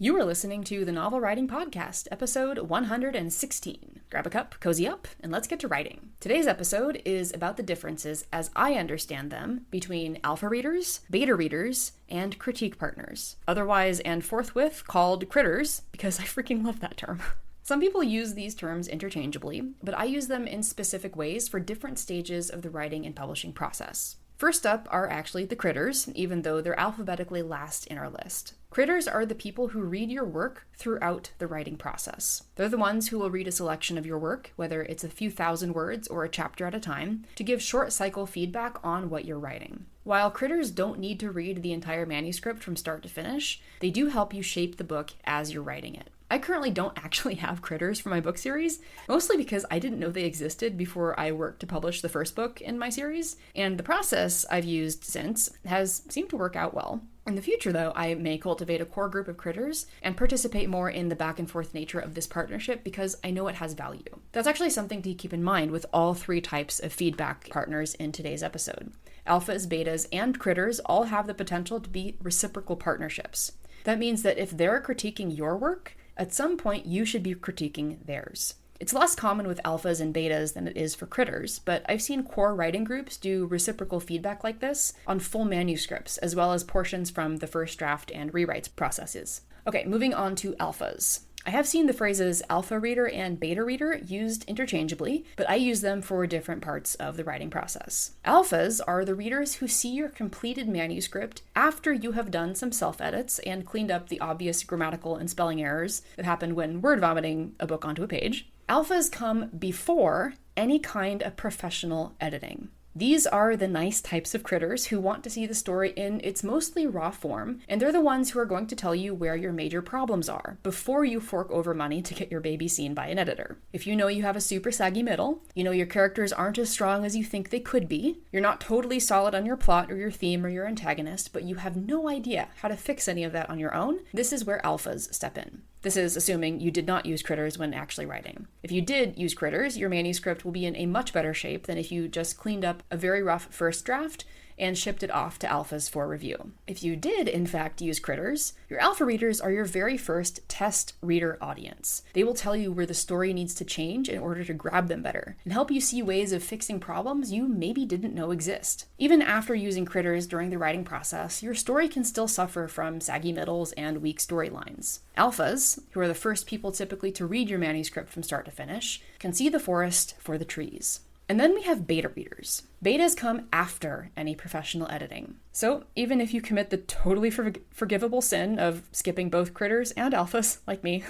You are listening to the Novel Writing Podcast, episode 116. Grab a cup, cozy up, and let's get to writing. Today's episode is about the differences, as I understand them, between alpha readers, beta readers, and critique partners. Otherwise and forthwith called critters, because I freaking love that term. Some people use these terms interchangeably, but I use them in specific ways for different stages of the writing and publishing process. First up are actually the critters, even though they're alphabetically last in our list. Critters are the people who read your work throughout the writing process. They're the ones who will read a selection of your work, whether it's a few thousand words or a chapter at a time, to give short cycle feedback on what you're writing. While critters don't need to read the entire manuscript from start to finish, they do help you shape the book as you're writing it. I currently don't actually have critters for my book series, mostly because I didn't know they existed before I worked to publish the first book in my series, and the process I've used since has seemed to work out well. In the future, though, I may cultivate a core group of critters and participate more in the back and forth nature of this partnership because I know it has value. That's actually something to keep in mind with all three types of feedback partners in today's episode. Alphas, betas, and critters all have the potential to be reciprocal partnerships. That means that if they're critiquing your work, at some point you should be critiquing theirs. It's less common with alphas and betas than it is for critters, but I've seen core writing groups do reciprocal feedback like this on full manuscripts, as well as portions from the first draft and rewrites processes. Okay, moving on to alphas. I have seen the phrases alpha reader and beta reader used interchangeably, but I use them for different parts of the writing process. Alphas are the readers who see your completed manuscript after you have done some self-edits and cleaned up the obvious grammatical and spelling errors that happen when word vomiting a book onto a page. Alphas come before any kind of professional editing. These are the nice types of critters who want to see the story in its mostly raw form, and they're the ones who are going to tell you where your major problems are before you fork over money to get your baby seen by an editor. If you know you have a super saggy middle, you know your characters aren't as strong as you think they could be, you're not totally solid on your plot or your theme or your antagonist, but you have no idea how to fix any of that on your own, this is where alphas step in. This is assuming you did not use critters when actually writing. If you did use critters, your manuscript will be in a much better shape than if you just cleaned up a very rough first draft and shipped it off to alphas for review. If you did, in fact, use critters, your alpha readers are your very first test reader audience. They will tell you where the story needs to change in order to grab them better, and help you see ways of fixing problems you maybe didn't know exist. Even after using critters during the writing process, your story can still suffer from saggy middles and weak storylines. Alphas, who are the first people typically to read your manuscript from start to finish, can see the forest for the trees. And then we have beta readers. Betas come after any professional editing. So even if you commit the totally forgivable sin of skipping both critters and alphas, like me,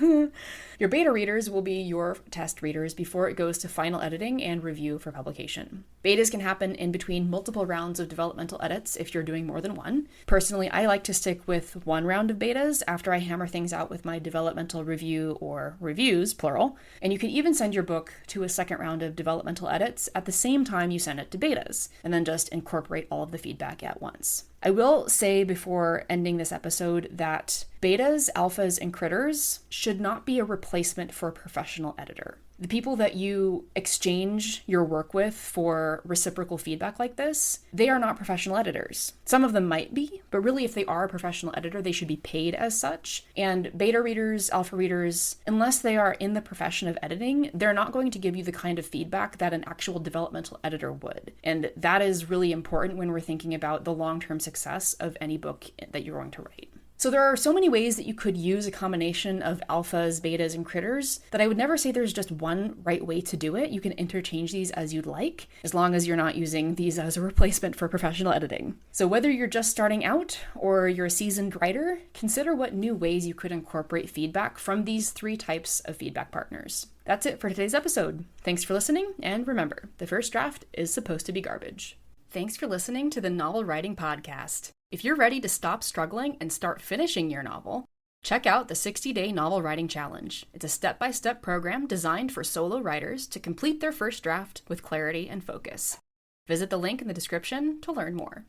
your beta readers will be your test readers before it goes to final editing and review for publication. Betas can happen in between multiple rounds of developmental edits if you're doing more than one. Personally, I like to stick with one round of betas after I hammer things out with my developmental review or reviews, plural. And you can even send your book to a second round of developmental edits at the same time you send it to betas, and then just incorporate all of the feedback at once. I will say before ending this episode that betas, alphas, and critters should not be a replacement for a professional editor. The people that you exchange your work with for reciprocal feedback like this, they are not professional editors. Some of them might be, but really if they are a professional editor, they should be paid as such. And beta readers, alpha readers, unless they are in the profession of editing, they're not going to give you the kind of feedback that an actual developmental editor would. And that is really important when we're thinking about the long-term success of any book that you're going to write. So there are so many ways that you could use a combination of alphas, betas, and critters that I would never say there's just one right way to do it. You can interchange these as you'd like, as long as you're not using these as a replacement for professional editing. So whether you're just starting out or you're a seasoned writer, consider what new ways you could incorporate feedback from these three types of feedback partners. That's it for today's episode. Thanks for listening, and remember, the first draft is supposed to be garbage. Thanks for listening to the Novel Writing Podcast. If you're ready to stop struggling and start finishing your novel, check out the 60-Day Novel Writing Challenge. It's a step-by-step program designed for solo writers to complete their first draft with clarity and focus. Visit the link in the description to learn more.